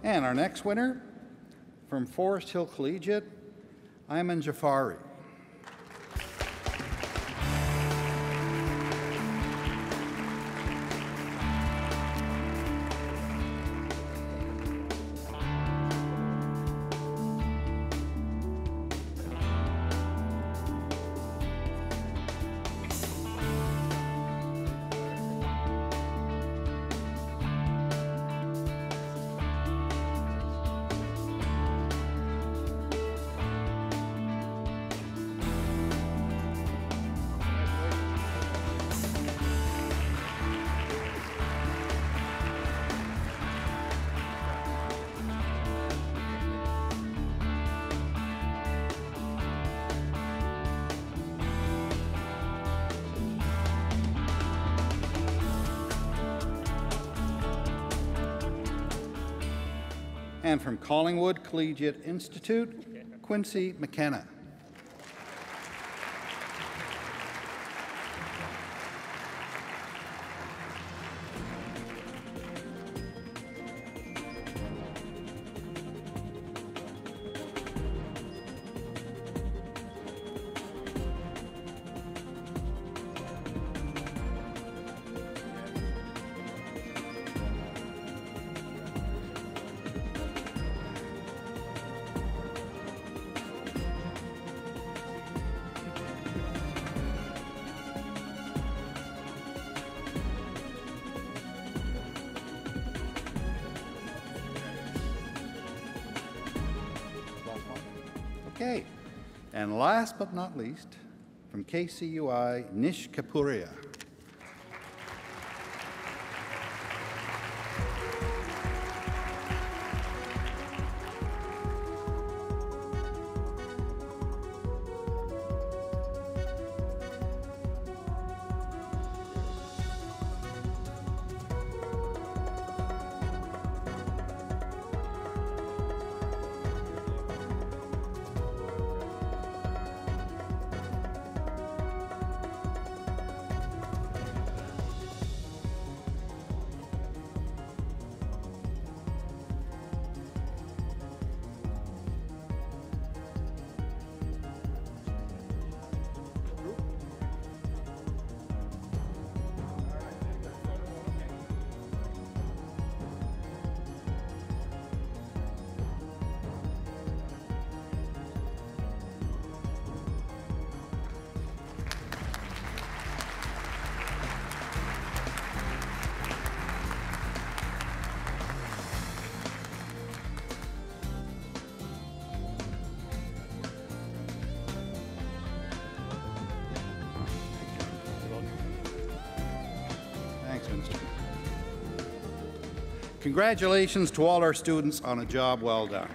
And our next winner, from Forest Hill Collegiate, Ayman Jafari. And from Collingwood Collegiate Institute, Quincy McKenna. Okay, and last but not least, from KCUI, Nish Kapuria. Minister. Congratulations to all our students on a job well done.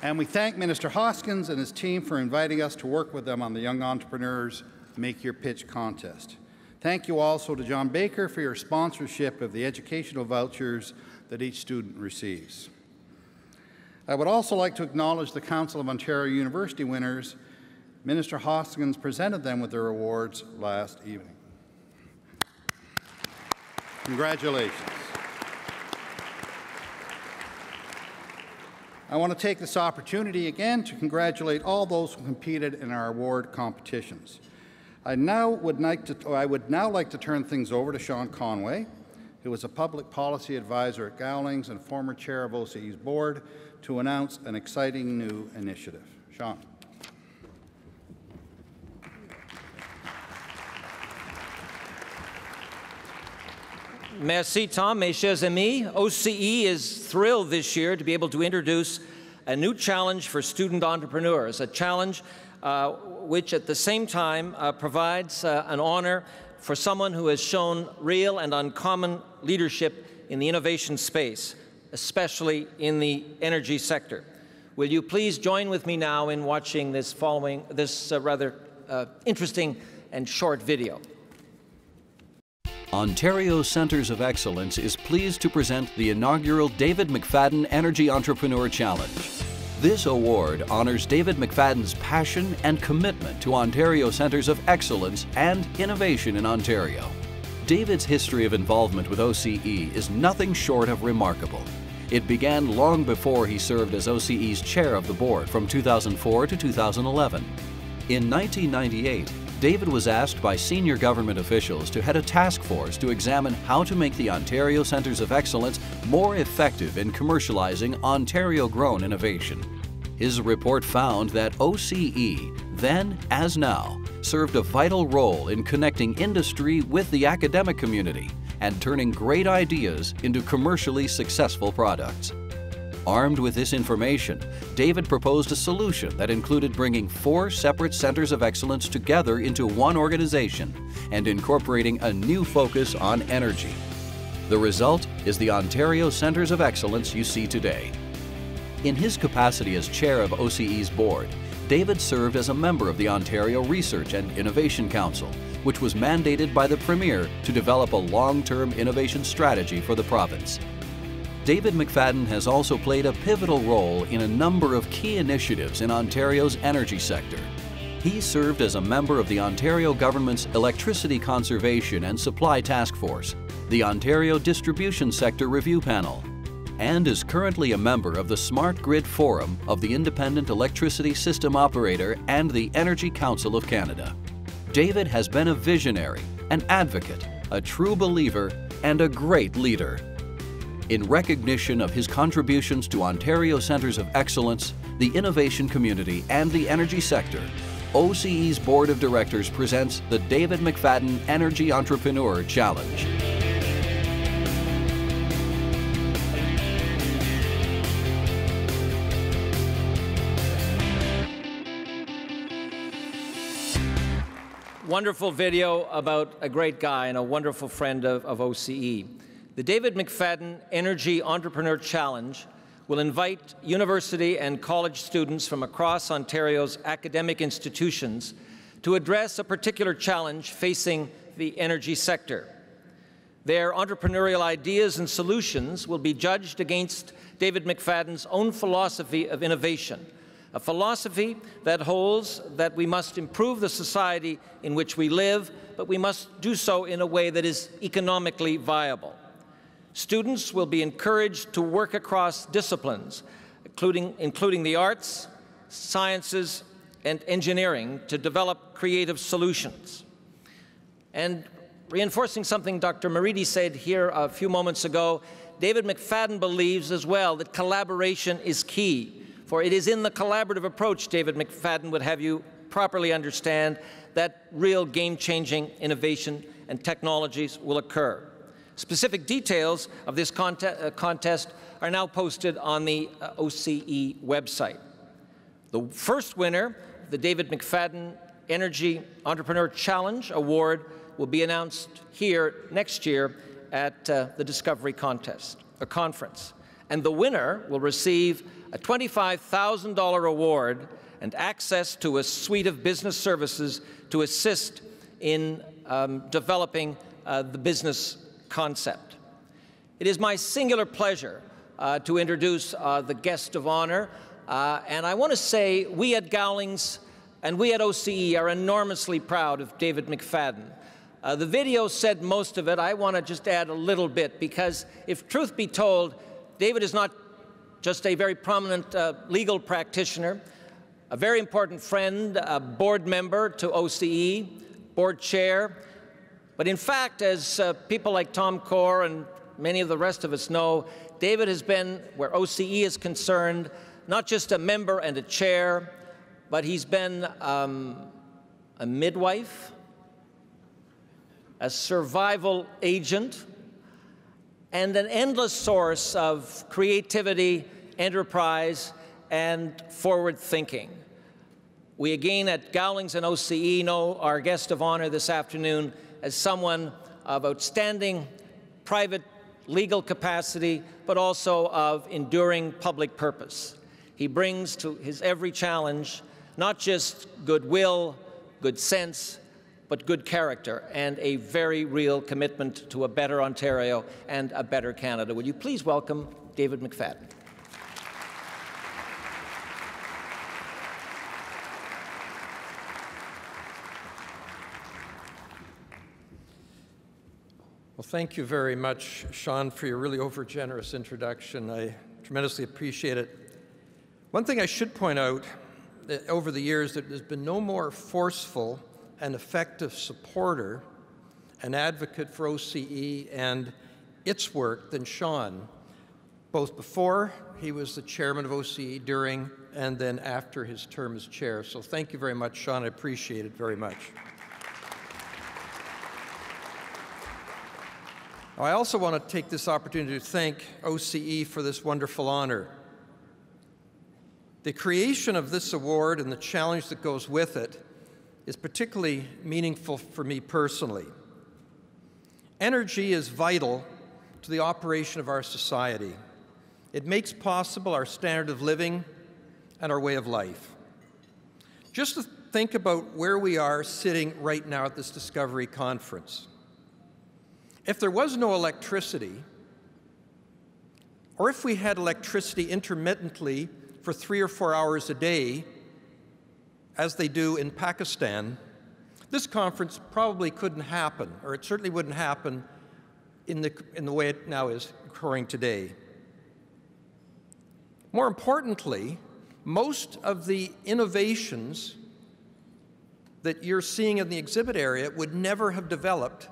And we thank Minister Hoskins and his team for inviting us to work with them on the Young Entrepreneurs Make Your Pitch contest. Thank you also to John Baker for your sponsorship of the educational vouchers that each student receives. I would also like to acknowledge the Council of Ontario University winners. Minister Hoskins presented them with their awards last evening. Congratulations. I want to take this opportunity again to congratulate all those who competed in our award competitions. I would now like to turn things over to Sean Conway, who is a public policy advisor at Gowlings and former chair of OCE's board, to announce an exciting new initiative. Sean. Merci, Tom. Mes chers amis, OCE is thrilled this year to be able to introduce a new challenge for student entrepreneurs, a challenge which at the same time provides an honor for someone who has shown real and uncommon leadership in the innovation space, especially in the energy sector. Will you please join with me now in watching this rather interesting and short video. Ontario Centres of Excellence is pleased to present the inaugural David McFadden Energy Entrepreneur Challenge. This award honors David McFadden's passion and commitment to Ontario Centres of Excellence and innovation in Ontario. David's history of involvement with OCE is nothing short of remarkable. It began long before he served as OCE's chair of the board from 2004 to 2011. In 1998, David was asked by senior government officials to head a task force to examine how to make the Ontario Centres of Excellence more effective in commercializing Ontario-grown innovation. His report found that OCE, then as now, served a vital role in connecting industry with the academic community and turning great ideas into commercially successful products. Armed with this information, David proposed a solution that included bringing 4 separate centers of excellence together into one organization and incorporating a new focus on energy. The result is the Ontario Centres of Excellence you see today. In his capacity as chair of OCE's board, David served as a member of the Ontario Research and Innovation Council, which was mandated by the Premier to develop a long-term innovation strategy for the province. David McFadden has also played a pivotal role in a number of key initiatives in Ontario's energy sector. He served as a member of the Ontario government's Electricity Conservation and Supply Task Force, the Ontario Distribution Sector Review Panel, and is currently a member of the Smart Grid Forum of the Independent Electricity System Operator and the Energy Council of Canada. David has been a visionary, an advocate, a true believer, and a great leader. In recognition of his contributions to Ontario Centres of Excellence, the innovation community, and the energy sector, OCE's Board of Directors presents the David McFadden Energy Entrepreneur Challenge. Wonderful video about a great guy and a wonderful friend of OCE. The David McFadden Energy Entrepreneur Challenge will invite university and college students from across Ontario's academic institutions to address a particular challenge facing the energy sector. Their entrepreneurial ideas and solutions will be judged against David McFadden's own philosophy of innovation, a philosophy that holds that we must improve the society in which we live, but we must do so in a way that is economically viable. Students will be encouraged to work across disciplines, including the arts, sciences, and engineering, to develop creative solutions. And reinforcing something Dr. Maridi said here a few moments ago, David McFadden believes as well that collaboration is key, for it is in the collaborative approach, David McFadden would have you properly understand, that real game-changing innovation and technologies will occur. Specific details of this contest are now posted on the OCE website. The first winner, the David McFadden Energy Entrepreneur Challenge Award will be announced here next year at the Discovery Conference. And the winner will receive a $25,000 award and access to a suite of business services to assist in developing the business concept. It is my singular pleasure to introduce the guest of honor, and I want to say we at Gowlings and we at OCE are enormously proud of David McFadden. The video said most of it. I want to just add a little bit, because if truth be told, David is not just a very prominent legal practitioner, a very important friend, a board member to OCE, board chair, but in fact, as people like Tom Core and many of the rest of us know, David has been, where OCE is concerned, not just a member and a chair, but he's been a midwife, a survival agent, and an endless source of creativity, enterprise, and forward thinking. We again at Gowlings and OCE know our guest of honor this afternoon as someone of outstanding private legal capacity, but also of enduring public purpose. He brings to his every challenge not just goodwill, good sense, but good character and a very real commitment to a better Ontario and a better Canada. Would you please welcome David McFadden? Well, thank you very much, Sean, for your really over-generous introduction. I tremendously appreciate it. One thing I should point out over the years, that there's been no more forceful and effective supporter and advocate for OCE and its work than Sean, both before he was the chairman of OCE, during, and then after his term as chair. So thank you very much, Sean. I appreciate it very much. I also want to take this opportunity to thank OCE for this wonderful honor. The creation of this award and the challenge that goes with it is particularly meaningful for me personally. Energy is vital to the operation of our society. It makes possible our standard of living and our way of life. Just to think about where we are sitting right now at this Discovery Conference. If there was no electricity, or if we had electricity intermittently for 3 or 4 hours a day, as they do in Pakistan, this conference probably couldn't happen, or it certainly wouldn't happen in the way it now is occurring today. More importantly, most of the innovations that you're seeing in the exhibit area would never have developed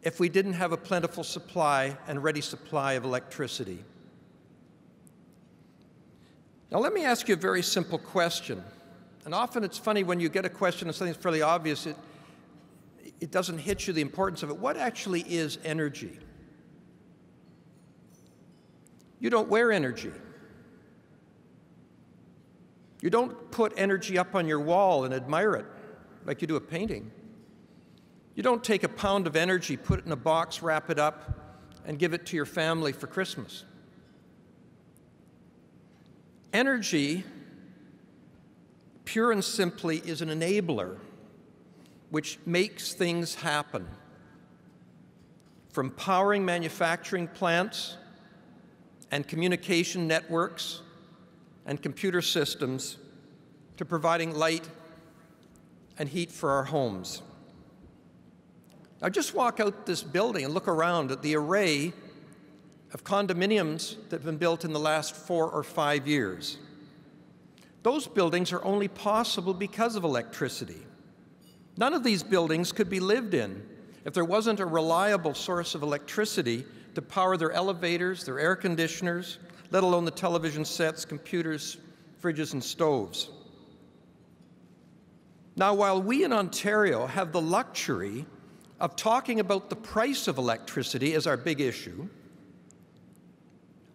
if we didn't have a plentiful supply and ready supply of electricity. Now let me ask you a very simple question. And often it's funny when you get a question on something that's fairly obvious, it doesn't hit you the importance of it. What actually is energy? You don't wear energy. You don't put energy up on your wall and admire it like you do a painting. You don't take a pound of energy, put it in a box, wrap it up, and give it to your family for Christmas. Energy, pure and simply, is an enabler which makes things happen. From powering manufacturing plants and communication networks and computer systems to providing light and heat for our homes. Now just walk out this building and look around at the array of condominiums that have been built in the last 4 or 5 years. Those buildings are only possible because of electricity. None of these buildings could be lived in if there wasn't a reliable source of electricity to power their elevators, their air conditioners, let alone the television sets, computers, fridges, and stoves. Now, while we in Ontario have the luxury of talking about the price of electricity as our big issue,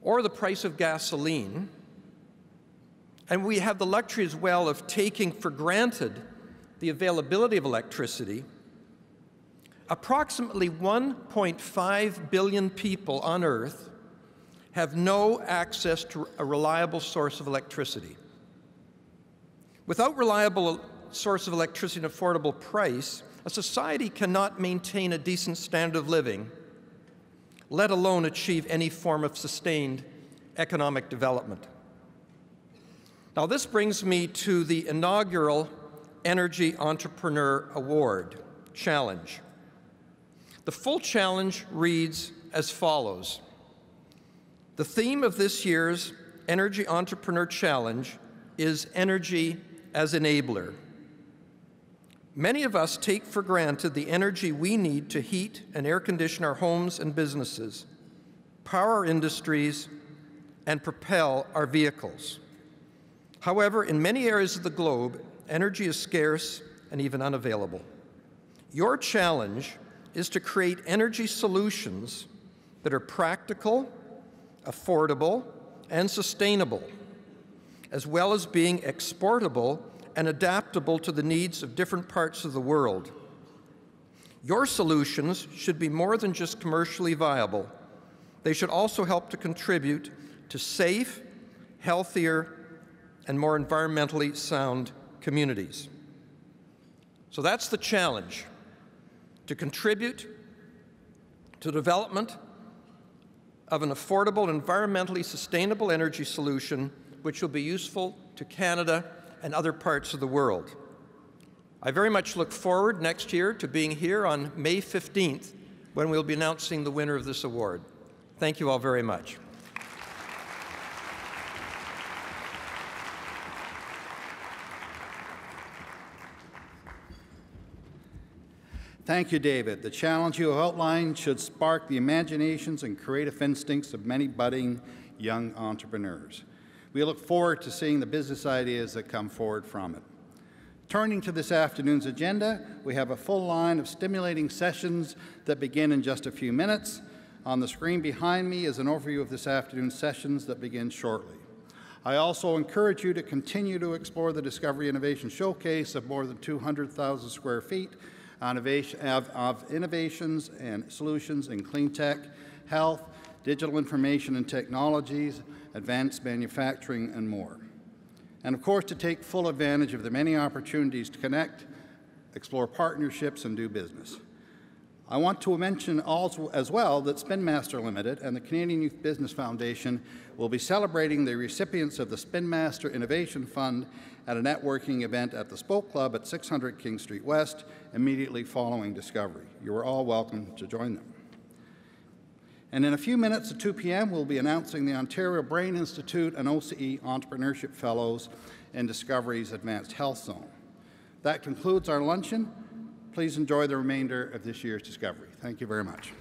or the price of gasoline, and we have the luxury as well of taking for granted the availability of electricity, approximately 1.5 billion people on Earth have no access to a reliable source of electricity. Without reliable source of electricity at an affordable price, a society cannot maintain a decent standard of living, let alone achieve any form of sustained economic development. Now, this brings me to the inaugural Energy Entrepreneur Award Challenge. The full challenge reads as follows. The theme of this year's Energy Entrepreneur Challenge is energy as enabler. Many of us take for granted the energy we need to heat and air condition our homes and businesses, power our industries, and propel our vehicles. However, in many areas of the globe, energy is scarce and even unavailable. Your challenge is to create energy solutions that are practical, affordable, and sustainable, as well as being exportable and adaptable to the needs of different parts of the world. Your solutions should be more than just commercially viable. They should also help to contribute to safe, healthier, and more environmentally sound communities. So that's the challenge, to contribute to the development of an affordable, environmentally sustainable energy solution which will be useful to Canada and other parts of the world. I very much look forward next year to being here on May 15th when we'll be announcing the winner of this award. Thank you all very much. Thank you, David. The challenge you have outlined should spark the imaginations and creative instincts of many budding young entrepreneurs. We look forward to seeing the business ideas that come forward from it. Turning to this afternoon's agenda, we have a full line of stimulating sessions that begin in just a few minutes. On the screen behind me is an overview of this afternoon's sessions that begin shortly. I also encourage you to continue to explore the Discovery Innovation Showcase of more than 200,000 square feet of innovations and solutions in clean tech, health, digital information and technologies, advanced manufacturing, and more. And of course, to take full advantage of the many opportunities to connect, explore partnerships, and do business. I want to mention also as well that Spin Master Limited and the Canadian Youth Business Foundation will be celebrating the recipients of the Spin Master Innovation Fund at a networking event at the Spoke Club at 600 King Street West immediately following Discovery. You are all welcome to join them. And in a few minutes at 2 p.m., we'll be announcing the Ontario Brain Institute and OCE Entrepreneurship Fellows in Discovery's Advanced Health Zone. That concludes our luncheon. Please enjoy the remainder of this year's Discovery. Thank you very much.